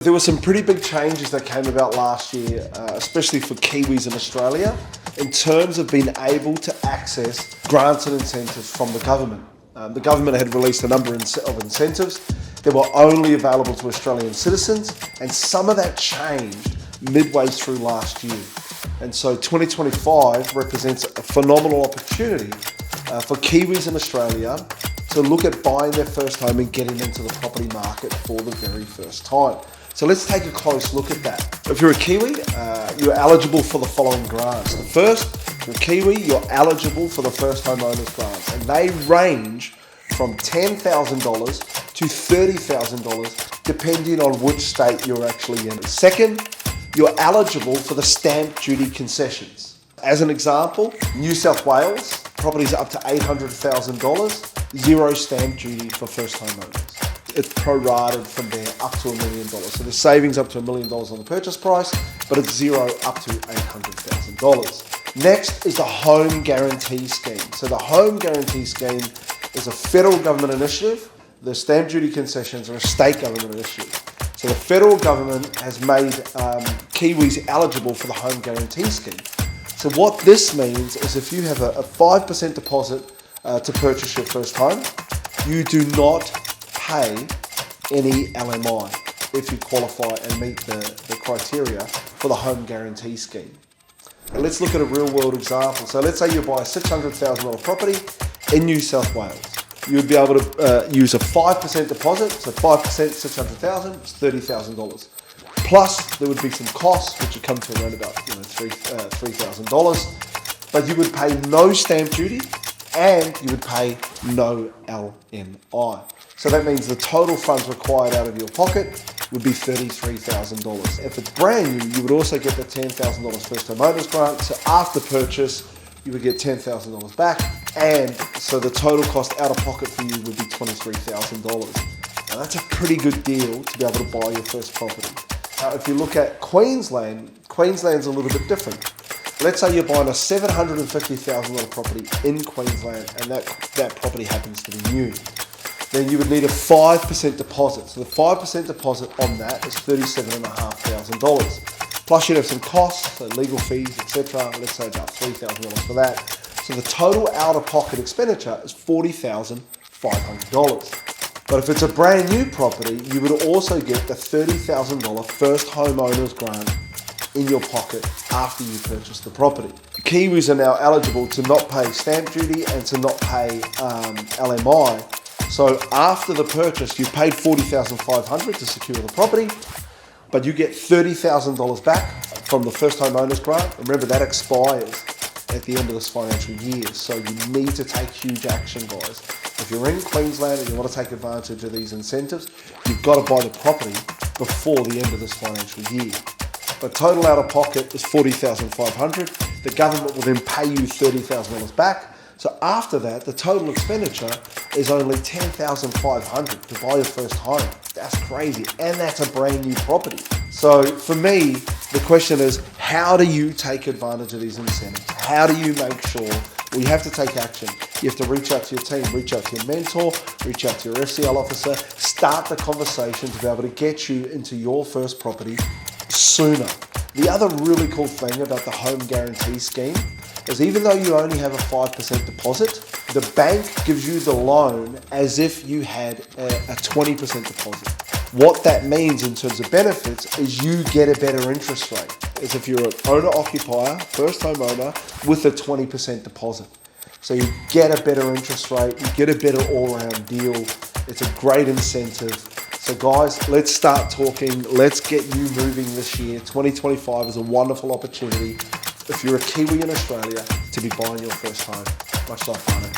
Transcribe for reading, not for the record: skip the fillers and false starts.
There were some pretty big changes that came about last year, especially for Kiwis in Australia, in terms of being able to access grants and incentives from the government. The government had released a number of incentives that were only available to Australian citizens, and some of that changed midway through last year. And so 2025 represents a phenomenal opportunity for Kiwis in Australia to look at buying their first home and getting into the property market for the very first time. So let's take a close look at that. If you're a Kiwi, you're eligible for the following grants. The first, if you're a Kiwi, you're eligible for the first homeowners grants, and they range from $10,000 to $30,000 depending on which state you're actually in. Second, you're eligible for the stamp duty concessions. As an example, New South Wales, properties up to $800,000, zero stamp duty for first homeowners. It's prorated from there up to $1 million. So the savings up to $1 million on the purchase price, but it's zero up to $800,000. Next is the Home Guarantee Scheme. So the Home Guarantee Scheme is a federal government initiative. The stamp duty concessions are a state government initiative. So the federal government has made Kiwis eligible for the Home Guarantee Scheme. So what this means is if you have a 5% deposit to purchase your first home, you do not pay any LMI if you qualify and meet the criteria for the Home Guarantee Scheme. And let's look at a real world example. So let's say you buy a $600,000 property in New South Wales. You would be able to use a 5% deposit, so 5%, $600,000, is $30,000. Plus there would be some costs which would come to around about $3,000, but you would pay no stamp duty and you would pay no LMI. So that means the total funds required out of your pocket would be $33,000. If it's brand new, you would also get the $10,000 first homeowners grant. So after purchase, you would get $10,000 back. And so the total cost out of pocket for you would be $23,000. Now that's a pretty good deal to be able to buy your first property. Now, if you look at Queensland, Queensland's a little bit different. Let's say you're buying a $750,000 property in Queensland and that property happens to be new. Then you would need a 5% deposit. So the 5% deposit on that is $37,500. Plus you'd have some costs, so legal fees, etc. Let's say about $3,000 for that. So the total out-of-pocket expenditure is $40,500. But if it's a brand new property, you would also get the $30,000 first homeowners grant in your pocket after you purchase the property. Kiwis are now eligible to not pay stamp duty and to not pay LMI. So after the purchase, you paid $40,500 to secure the property, but you get $30,000 back from the first homeowners grant. Remember, that expires at the end of this financial year, so you need to take huge action, guys. If you're in Queensland and you want to take advantage of these incentives, you've got to buy the property before the end of this financial year. But total out of pocket is $40,500. The government will then pay you $30,000 back. So after that, the total expenditure is only $10,500 to buy your first home. That's crazy, and that's a brand new property. So for me, the question is, how do you take advantage of these incentives? How do you make sure? Well, you have to take action. You have to reach out to your team, reach out to your mentor, reach out to your FCL officer, start the conversation to be able to get you into your first property sooner. The other really cool thing about the Home Guarantee Scheme is even though you only have a 5% deposit, the bank gives you the loan as if you had a 20% deposit. What that means in terms of benefits is you get a better interest rate, as if you're an owner-occupier, first homeowner, with a 20% deposit. So you get a better interest rate, you get a better all-around deal. It's a great incentive. So guys, let's start talking. Let's get you moving this year. 2025 is a wonderful opportunity if you're a Kiwi in Australia to be buying your first home. Much love, Barney.